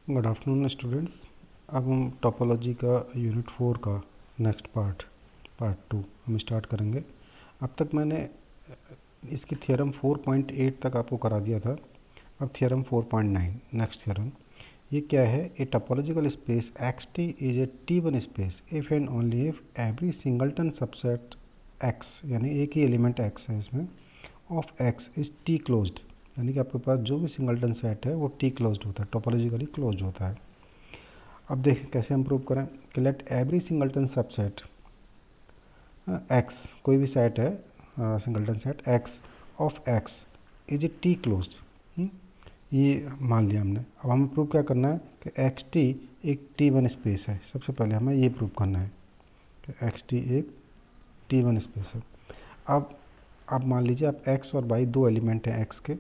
Good afternoon students. अब हम topology का यूनिट 4 का नेक्स्ट पार्ट 2 हम स्टार्ट करेंगे। अब तक मैंने इसकी थ्योरम 4.8 तक आपको करा दिया था। अब थ्योरम 4.9 नेक्स्ट थ्योरम। ये क्या है? A topological space x T is a T one space if and only if every singleton subset x, यानी एक ही एलिमेंट एक्स है इसमें, of x is T closed, यानी कि आपके पास जो भी सिंगलटन सेट है वो टी क्लोज्ड होता है, टोपोलॉजिकली क्लोज्ड होता है। अब देखें कैसे हम प्रूव करें कि let every singleton subset x, कोई भी सेट है singleton set x of x is a T closed. ये मान लिया हमने। अब हमें प्रूव क्या करना है कि एक्स टी एक टी वन स्पेस है। सबसे पहले हमें ये प्रूव करना है कि एक्स टी एक टी वन स्पेस है। अब आप मान लीजिए आप एक्स और वाई दो एलिमेंट हैं एक्स के,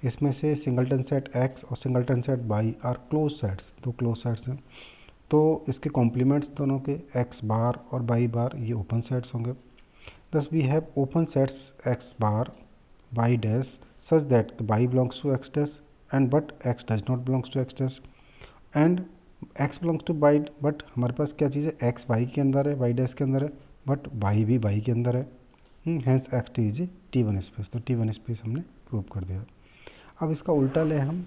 इसमें से सिंगलटन सेट एक्स और singleton set y are close sets, दो क्लोज सेट्स हैं। तो इसके कॉम्प्लीमेंट्स दोनों के एक्स बार और वाई बार ये ओपन सेट्स होंगे। Thus we have open sets x bar y dash such that y belongs to x dash and but x does not belongs to x dash and x belongs to y, but हमारे पास क्या चीज़ है, x Y के अंदर है, Y dash के अंदर है, बट वाई भी वाई के अंदर है। Hence x T is T one space. तो टी वन स्पेस हमने प्रूव कर दिया। अब इसका उल्टा ले हम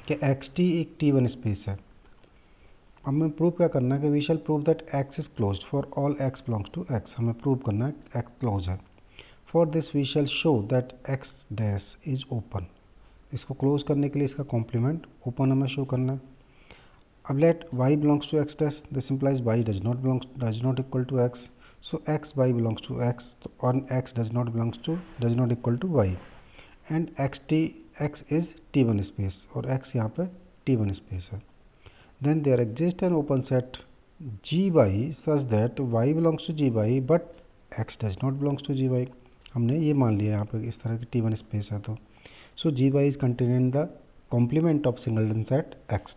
कि एक्स टी एक टी वन स्पेस है। अब हमें प्रूव क्या करना है कि we shall prove that x is closed for all x belongs to x. हमें प्रूव करना है एक्स क्लोज है। For this we shall show that x dash is open. इसको क्लोज करने के लिए इसका कॉम्प्लीमेंट ओपन हमें शो करना है। अब let y belongs to x dash, this implies y does not equal to x. So x y belongs to x और x does not equal to y and x is T one space और x यहाँ पे T one space है। Then there exists an open set gy such that y belongs to gy but x does not belongs to gy। हमने ये मान लिया यहाँ पे इस तरह की टी वन स्पेस है। तो so gy is contain in the complement of singleton set x।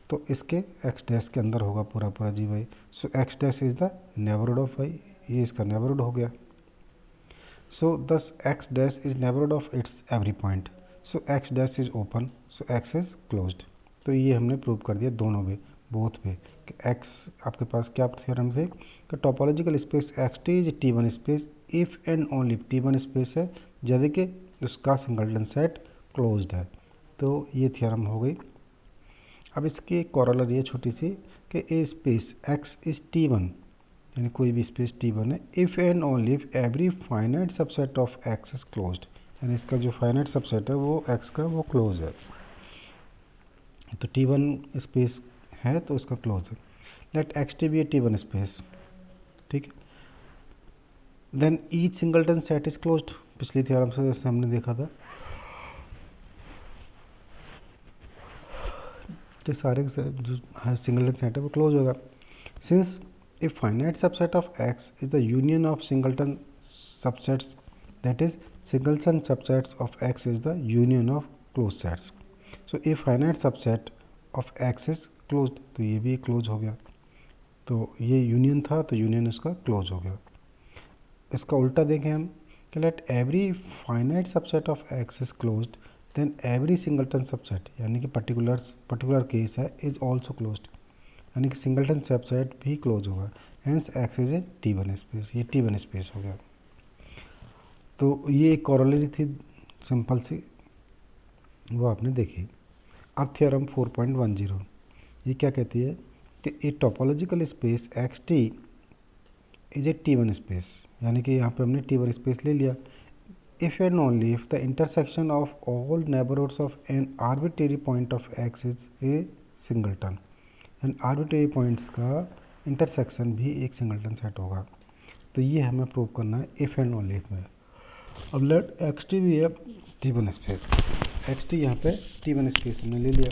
तो इसके x डैश के अंदर होगा पूरा पूरा gy। So x dash is the neighbourhood of y, ये इसका नेबरहुड हो गया। सो दस x dash is neighbourhood of its every point. So x dash is open, so x is closed. तो ये हमने प्रूव कर दिया दोनों पे, बोथ पे, कि एक्स आपके पास क्या थ्योरम थे कि topological space x T is T one space if and only T one space है जब कि उसका सिंगलटन सेट क्लोज्ड है। तो ये थ्योरम हो गई। अब इसकी एक कॉरोलरी है छोटी सी कि a space x is T one, यानी कोई भी स्पेस टी वन है, if and only if every finite subset of x is closed, यानी इसका जो फाइनाइट सबसेट है वो एक्स का वो क्लोज है। तो टी वन स्पेस है तो उसका क्लोज है। Let x T be a T one space, ठीक है। Then each singleton set is closed. पिछली थ्योरम से जैसे हमने देखा था कि सारे जो सिंगलटन सेट है वो क्लोज होगा। Since a finite subset of x is the union of singleton subsets, that is singleton subsets of x is the union of close sets. So a finite subset of x is close, तो ये भी close हो गया। तो ये union था तो union इसका क्लोज हो गया। इसका उल्टा देखें हम कि let every finite subset of x is closed then every singleton subset, यानी कि पर्टिकुलर केस है, इज ऑल्सो क्लोज्ड, यानी कि सिंगलटन सबसेट भी क्लोज होगा। Hence x is a T one space, ये टी वन स्पेस हो गया। तो ये एक कॉरोलरी थी सिंपल सी, वो आपने देखी। अब थ्योरम 4.10 ये क्या कहती है कि a topological space x T is a T one space, यानी कि यहाँ पे हमने टी वन स्पेस ले लिया। If and only if the intersection of all neighbourhoods of an arbitrary point of x is A singleton, and arbitrary points का intersection भी एक सिंगलटन सेट होगा। तो ये हमें प्रूव करना है इफ़ एंड ओनली इफ में। अब लेट एक्स टी भी है T one space, x T यहाँ पे टी वन स्पेस हमने ले लिया।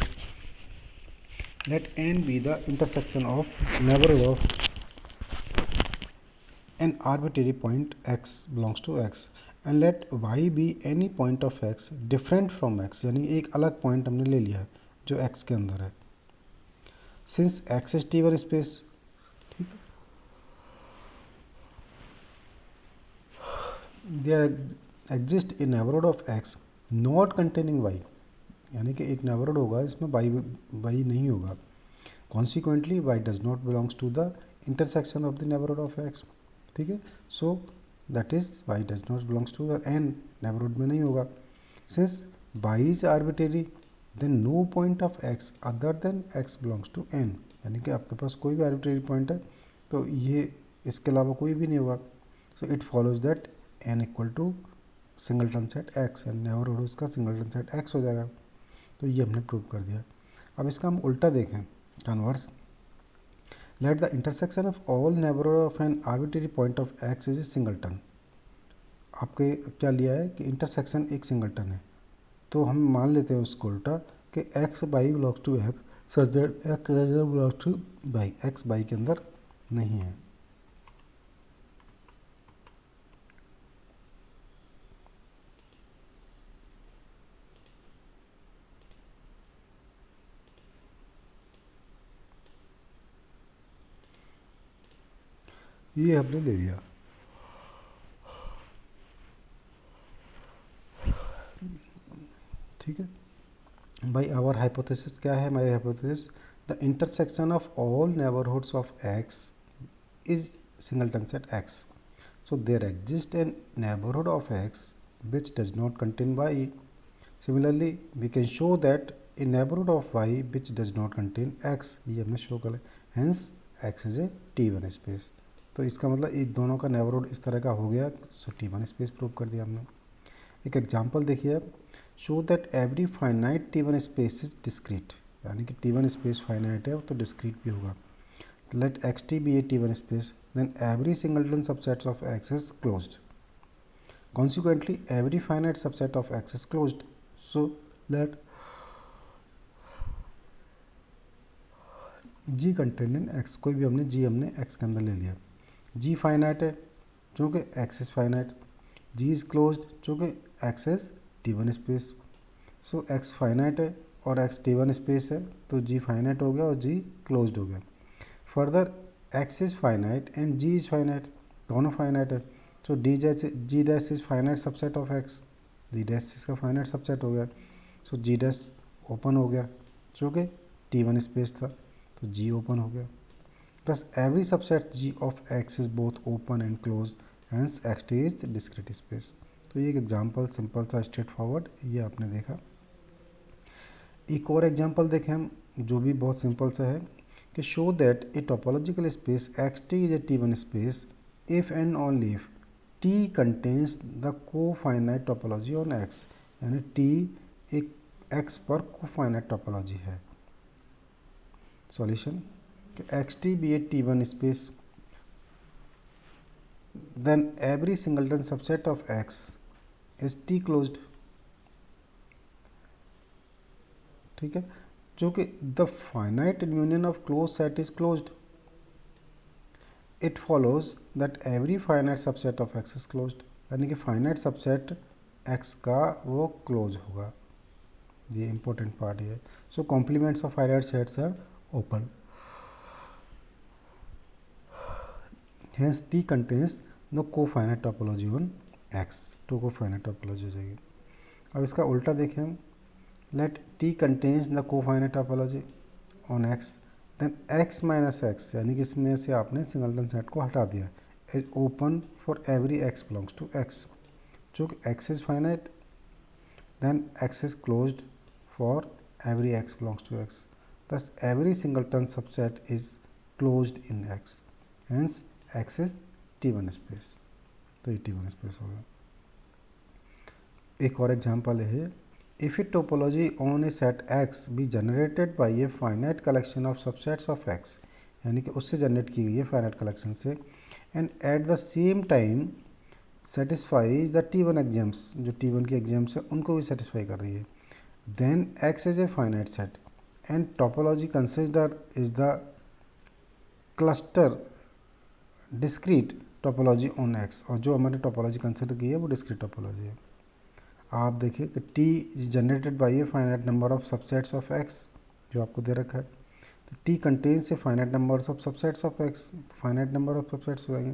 Let N be the intersection of neighbourhood of an arbitrary point x belongs to x and let y be any point of x different from x, यानी एक अलग point हमने ले लिया है जो x के अंदर है। Since x is T one space, ठीक है, there exist a neighbourhood of x not containing y, यानी कि एक नेबरहुड होगा इसमें वाई वाई नहीं होगा। Consequently y does not belongs to the intersection of the neighbourhood of x. ठीक है, so that is y does not belongs to the N, neighbourhood में नहीं होगा। Since y is arbitrary then no point of x other than x belongs to N, यानी कि आपके पास कोई भी आर्बिट्रेरी पॉइंट है तो ये इसके अलावा कोई भी नहीं होगा। So it follows that N equal to singleton set x, यानी नेबरहुड उसका सिंगलटन सेट एक्स हो जाएगा। तो ये हमने प्रूव कर दिया। अब इसका हम उल्टा देखें, converse. Let the intersection of all neighbourhood of an arbitrary point of x is A singleton. आपके क्या लिया है कि इंटरसेक्शन एक सिंगलटन है, तो हम मान लेते हैं उसको उल्टा कि x by belongs to x such that x belongs to by, x by के अंदर नहीं है। ये हमने ले लिया। ठीक है भाई, आवर हाइपोथेसिस क्या है? हमारी hypothesis the intersection of all neighbourhoods of x is singleton set x, so there exists a neighborhood of x which does not contain y. Similarly we can show that a neighborhood of y which does not contain x, ये हमने show कर, hence x is a T1 space. तो इसका मतलब इन दोनों का neighbourhood इस तरह का हो गया, सो T1 स्पेस प्रूव कर दिया हमने। एक एग्जांपल देखिए, show that every finite T1 space is discrete, यानी कि T1 स्पेस फाइनाइट है तो डिस्क्रीट भी होगा। Let xt be a T1 space, then every singleton subset of x is closed. Consequently, every finite subset of x is closed. So let g contained in x, कोई भी हमने g हमने x के अंदर ले लिया। g फाइनाइट है चूँकि x is finite, g is closed चूँकि x is T1 space. So x finite है और x T1 स्पेस है तो g फाइनाइट हो गया और g क्लोज्ड हो गया। Further x is finite and g is finite, दोनों फाइनाइट है, सो डी जैसे g dash is finite subset of x, g dash इसका फाइनाइट सबसेट हो गया, सो g डैश ओपन हो गया जो कि T1 स्पेस था तो g ओपन हो गया। thus every subset g of x is both open and closed, hence xt is discrete space। तो ये एक एग्जांपल सिंपल सा स्ट्रेट फॉरवर्ड ये आपने देखा। एक और एग्जांपल देखें हम जो भी बहुत सिंपल सा है कि show that a topological space xt is a T1 space if and only if T contains the cofinite topology on x, यानी T एक x पर कोफाइनाइट टोपोलॉजी है। सॉल्यूशन कि xt be a T1 space then every singleton subset of x is T closed। ठीक है, जो कि the finite union of close set is closed, it follows that every finite subset of x is closed, यानी कि finite subset x का वो close होगा। ये इंपॉर्टेंट पार्ट है। So complements of finite sets are open, hence T contains no cofinite topology on x, to cofinite topology हो जाएगी। अब इसका उल्टा देखें हम, let T contains the cofinite topology on X, then X minus X, यानी कि इसमें से आपने सिंगलटन सेट को हटा दिया, is open for every X belongs to X, चूँकि X is finite, then X is closed for every X belongs to X, thus every singleton subset is closed in X, hence X is T1 space। तो ये T1 space होगा। एक और example है, if a topology on a set X be generated by a finite collection of subsets of X, यानी कि उससे generate की गई है फाइनाइट कलेक्शन से, and at the same time satisfies the T1 exams, जो T1 के एग्जाम्स है उनको भी सेटिस्फाई कर रही है, then X is a finite set and topology consider is the cluster discrete topology on X, और जो हमारे टोपोलॉजी कंसिडर की है वो डिस्क्रीट टोपोलॉजी है। आप देखिए कि T is generated by a finite number of subsets of X, जो आपको दे रखा है, तो T contains a finite numbers of subsets of X, finite number of subsets हो जाएंगे।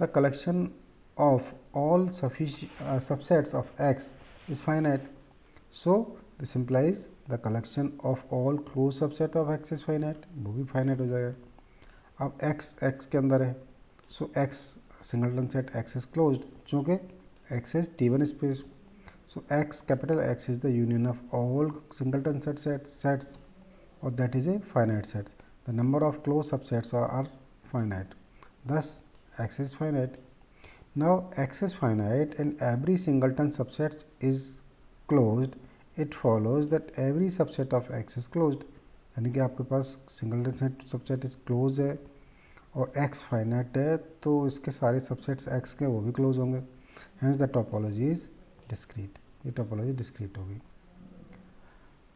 The collection of all subsets of X is finite, so this implies the collection of all close subset of x is finite, वो भी finite हो जाएगा। अब x के अंदर है, so x singleton set x is closed, चूँकि x is T one space, so x capital X is the union of all singleton sets or that is a finite set. The number of closed subsets are finite, thus X is finite. Now X is finite and every singleton subset is closed. It follows that every subset of X is closed. यानी कि आपके पास singleton set subset is close है और X finite है, तो इसके सारे सबसेट्स X के वो भी क्लोज होंगे, hence the topology is discrete. ये टोपोलॉजी डिस्क्रीट होगी।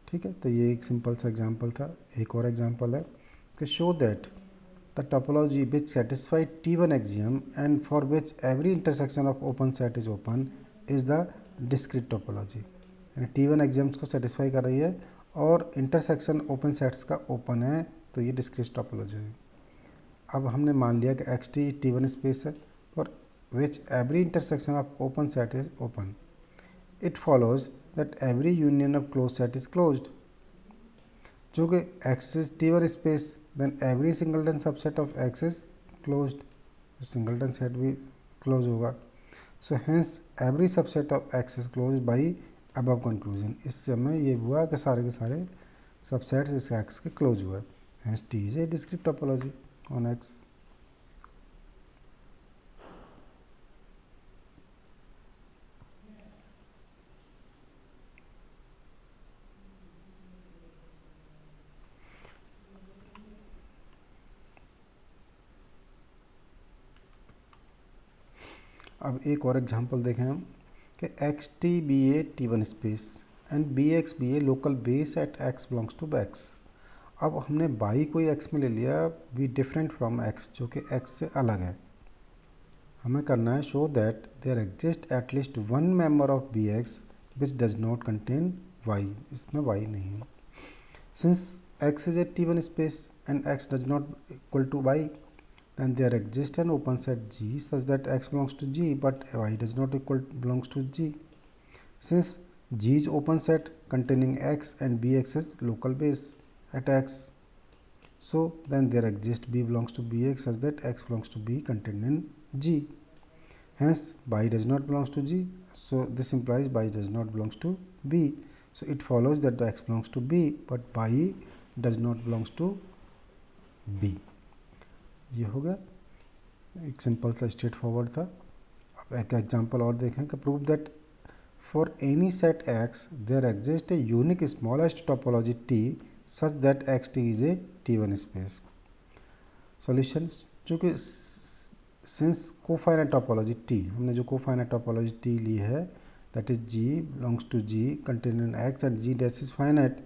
ठीक है, तो ये एक सिंपल सा एग्जांपल था। एक और एग्जांपल है कि show that the topology which satisfy T1 axiom and for which every intersection of open set is open is the discrete topology. यानी T1 एक्सियम्स को सेटिस्फाई कर रही है और इंटरसेक्शन ओपन सेट्स का ओपन है, तो ये डिस्क्रीट टोपोलॉजी है। अब हमने मान लिया कि एक्स टी T1 स्पेस है for which every intersection of open set is open. It follows that every union of closed set is closed. चूँकि X is T1 space, then every singleton subset of X is closed. Singleton set भी close होगा. So hence every subset of X is closed by above conclusion. इससे हमें ये हुआ कि सारे के सारे subsets इस X के close हुए. Hence T is a discrete topology on X. अब एक और एग्जांपल देखें हम कि x T be a T one space and B x be a local base at x belongs to x. अब हमने बाई को एक्स में ले लिया, बी डिफरेंट फ्रॉम एक्स, जो कि एक्स से अलग है। हमें करना है show that there exist at least one member of B x which does not contain y, इसमें वाई नहीं है। Since x is a T one space and x does not equal to y, then there exists an open set G such that X belongs to G but Y does not belongs to G. Since G is open set containing X and Bx is local base at X, so then there exists B belongs to Bx such that X belongs to B contained in G. Hence Y does not belongs to G, so this implies Y does not belongs to B. So it follows that the X belongs to B but Y does not belongs to B. ये हो गया, एक simple सा straight forward था। अब एक example और देखें कि prove that for any set x there exist a unique smallest topology T such that x T is a T one space. Solution, चूँकि सिंस कोफाइनाइट टोपोलॉजी टी, हमने जो कोफाइनाइट टोपोलॉजी टी ली है that is G belongs to G containing x and G dash is finite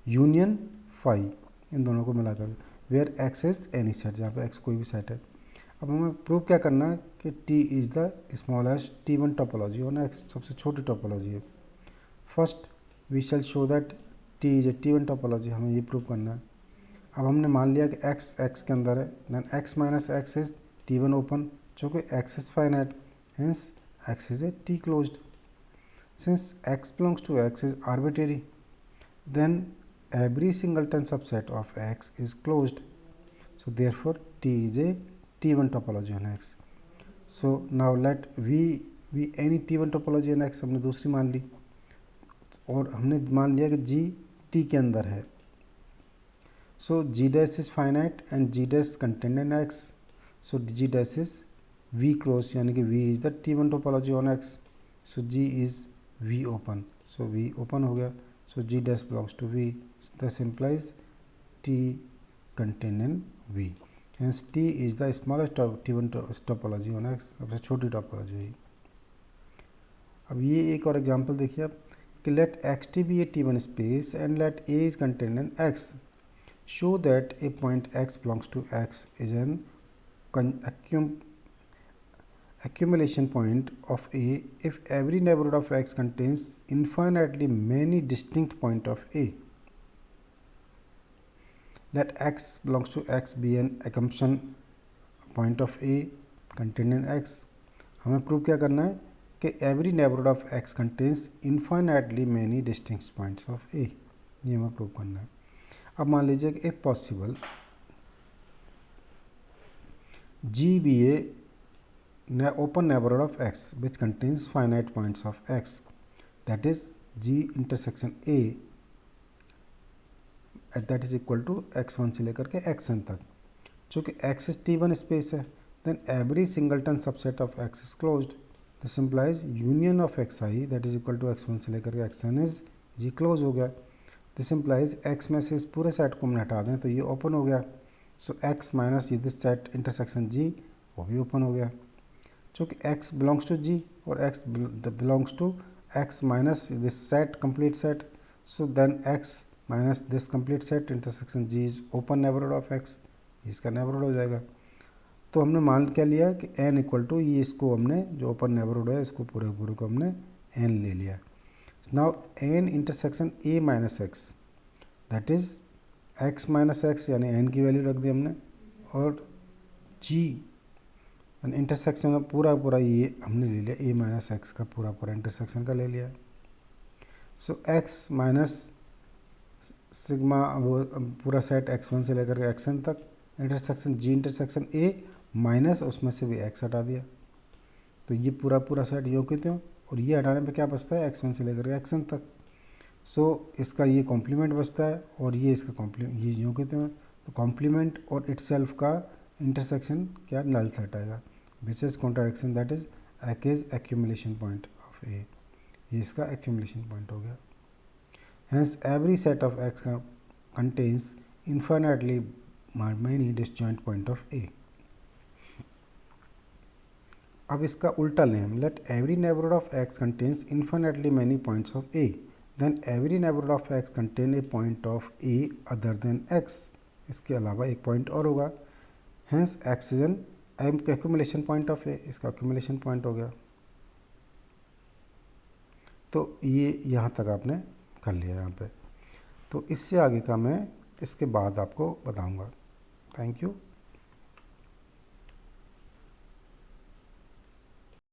union phi, इन दोनों को मिलाकर where x is any set, जहाँ पे एक्स कोई भी सेट है। अब हमें प्रूव क्या करना है कि T is the smallest T one topology और ना एक्स सबसे छोटी टोपोलॉजी है। First we shall show that T is a T one topology, हमें ये प्रूव करना है। अब हमने मान लिया कि एक्स एक्स के अंदर है, then x minus x is T one open, चूँकि x is finite, hence x is a T closed. Since x belongs to x is arbitrary, then every singleton subset of X is closed. So therefore T is a T1 topology on X. So now let V be any T1 topology on X, हमने दूसरी मान ली और हमने मान लिया कि G T के अंदर है। So G dash is finite and G dash contained in X. So G dash is V closed, यानी कि V is the T1 topology on X. So G is V open. So V open हो गया. So G dash belongs to V. This implies T contained in V. Hence T is the smallest T1 topology on X, सबसे छोटी topology है। अब ये एक और example देखिए आप कि let xt be a T1 space and let A is contained in X. Show that a point X belongs to X is an accumulation point of A if every neighborhood of X contains infinitely many distinct points of A. Let X belongs to X be an assumption point of A contained in X. हमें prove क्या करना है कि every neighbourhood of x contains infinitely many distinct points of A, ये हमें prove करना है। अब मान लीजिए कि if possible G be a open neighbourhood of x which contains finite points of x, that is G intersection A that is equal to x1 से लेकर के xn तक। चूँकि x इज T1 स्पेस है, then every singleton subset of x is closed, this implies union of xi that is equal to x1 से लेकर के xn इज जी क्लोज हो गया। दिस इम्प्लाइज x में से इस पूरे सेट को हम हटा दें तो ये ओपन हो गया, सो x माइनस ये दिस सेट इंटरसेक्शन जी वो भी ओपन हो गया। चूँकि x बिलोंग्स टू g और x belongs to x minus this set complete set, so then x minus this complete set intersection G is open neighbourhood of x, इसका neighbourhood हो जाएगा। तो हमने मान क्या लिया कि n इक्वल टू ये, इसको हमने जो ओपन नेबरहुड है इसको पूरे पूरे को हमने n ले लिया। Now n intersection a minus x that is x minus x यानी n की वैल्यू रख दी हमने, और g इंटरसेक्शन पूरा पूरा ये हमने ले लिया a माइनस x का पूरा पूरा इंटरसेक्शन का ले लिया। सो x माइनस सिग्मा वो पूरा सेट x1 से लेकर के xn तक intersection g intersection a minus उसमें से भी x हटा दिया, तो ये पूरा पूरा सेट यूँ के त्यों, और ये हटाने पे क्या बचता है x1 से लेकर के xn तक। सो इसका ये कॉम्प्लीमेंट बचता है और ये इसका कॉम्प्लीमेंट, ये यूँ के त्यों, तो कॉम्प्लीमेंट और इटसेल्फ का इंटरसेक्शन क्या नल सेट आएगा, which is contradiction that is accumulation point of A, ये इसका एक्यूमुलेशन पॉइंट हो गया। Hence, every set of x contains infinitely many disjoint point of A. अब इसका उल्टा लें हम, let every neighborhood of x contains infinitely many points of A, then every neighborhood of x contain a point of A other than x, इसके अलावा एक point और होगा। Hence, x is an accumulation point of A, इसका accumulation point हो गया। तो ये यहाँ तक आपने कर लिया यहाँ पे, तो इससे आगे का मैं इसके बाद आपको बताऊंगा। Thank you.